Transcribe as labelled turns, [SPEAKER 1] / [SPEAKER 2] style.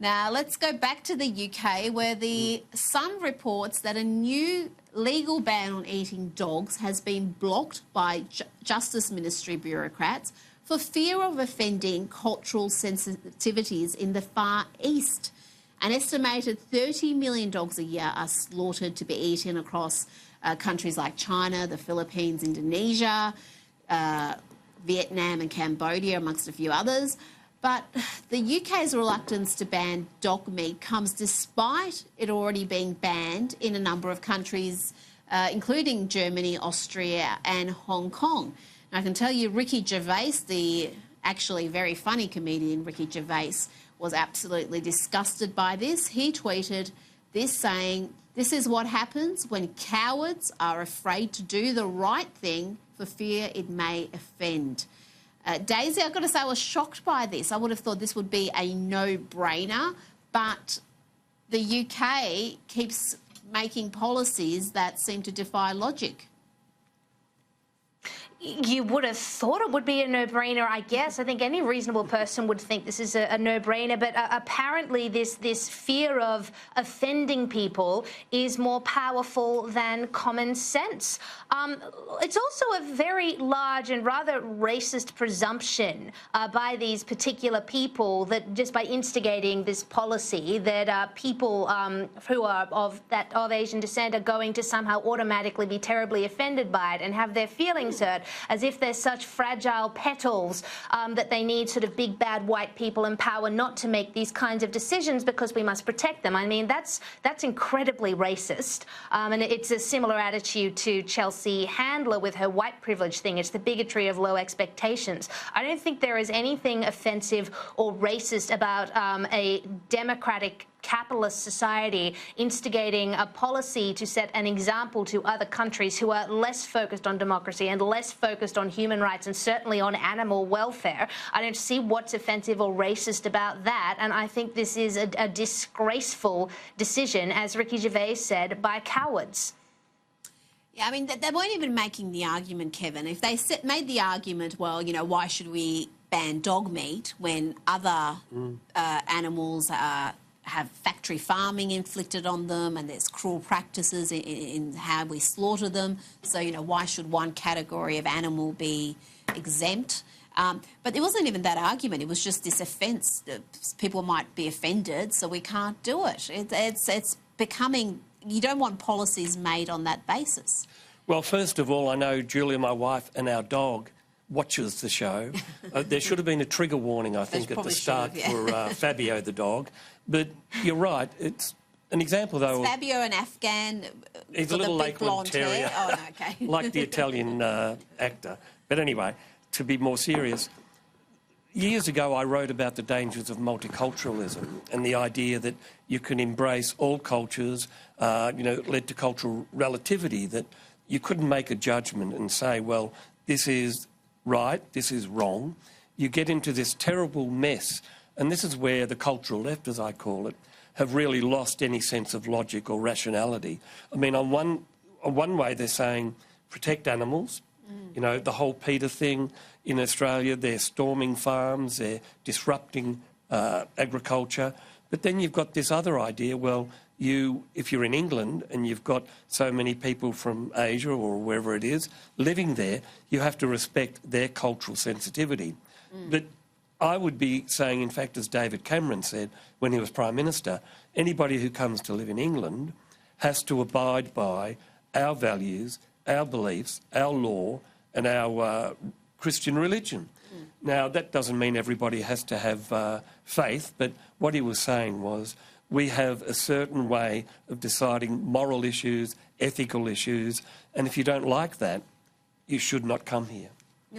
[SPEAKER 1] Now, let's go back to the UK, where the Sun reports that a new legal ban on eating dogs has been blocked by Justice Ministry bureaucrats for fear of offending cultural sensitivities in the Far East. An estimated 30 million dogs a year are slaughtered to be eaten across countries like China, the Philippines, Indonesia, Vietnam and Cambodia, amongst a few others. But the UK's reluctance to ban dog meat comes despite it already being banned in a number of countries, including Germany, Austria and Hong Kong. And I can tell you Ricky Gervais, the actually very funny comedian Ricky Gervais, was absolutely disgusted by this. He tweeted this saying, "This is what happens when cowards are afraid to do the right thing for fear it may offend." Daisy, I've got to say I was shocked by this. I would have thought this would be a no-brainer, but the UK keeps making policies that seem to defy logic.
[SPEAKER 2] You would have thought it would be a no-brainer, I guess. I think any reasonable person would think this is a no-brainer, but apparently this fear of offending people is more powerful than common sense. It's also a very large and rather racist presumption by these particular people that just by instigating this policy that people who are of Asian descent are going to somehow automatically be terribly offended by it and have their feelings hurt, as if they're such fragile petals that they need sort of big bad white people in power not to make these kinds of decisions because we must protect them. I mean, that's incredibly racist, and it's a similar attitude to Chelsea Handler with her white privilege thing. It's the bigotry of low expectations. I don't think there is anything offensive or racist about a democratic capitalist society instigating a policy to set an example to other countries who are less focused on democracy and less focused on human rights and certainly on animal welfare. I don't see what's offensive or racist about that, and I think this is a disgraceful decision, as Ricky Gervais said, by cowards.
[SPEAKER 1] Yeah, I mean, they weren't even making the argument, Kevin. If they made the argument, well, you know, why should we ban dog meat when other animals have factory farming inflicted on them and there's cruel practices in how we slaughter them. So, you know, why should one category of animal be exempt? But it wasn't even that argument. It was just this offence that people might be offended, so we can't do it. It's becoming... You don't want policies made on that basis.
[SPEAKER 3] Well, first of all, I know Julia, my wife, and our dog watches the show. There should have been a trigger warning, I think, at the start for Fabio the dog. But you're right. It's an example, though.
[SPEAKER 1] Is Fabio an Afghan?
[SPEAKER 3] He's a little Lakeland Terrier,
[SPEAKER 1] oh, no, okay.
[SPEAKER 3] like the Italian actor. But anyway, to be more serious, years ago I wrote about the dangers of multiculturalism and the idea that you can embrace all cultures, led to cultural relativity, that you couldn't make a judgment and say, well, this is right, this is wrong. You get into this terrible mess, and this is where the cultural left, as I call it, have really lost any sense of logic or rationality. I mean, on one way they're saying protect animals, you know, the whole PETA thing in Australia, they're storming farms, they're disrupting agriculture. But then you've got this other idea, well, if you're in England and you've got so many people from Asia or wherever it is living there, you have to respect their cultural sensitivity. But I would be saying, in fact, as David Cameron said when he was Prime Minister, anybody who comes to live in England has to abide by our values, our beliefs, our law and our Christian religion. Now, that doesn't mean everybody has to have faith, but what he was saying was we have a certain way of deciding moral issues, ethical issues, and if you don't like that, you should not come here.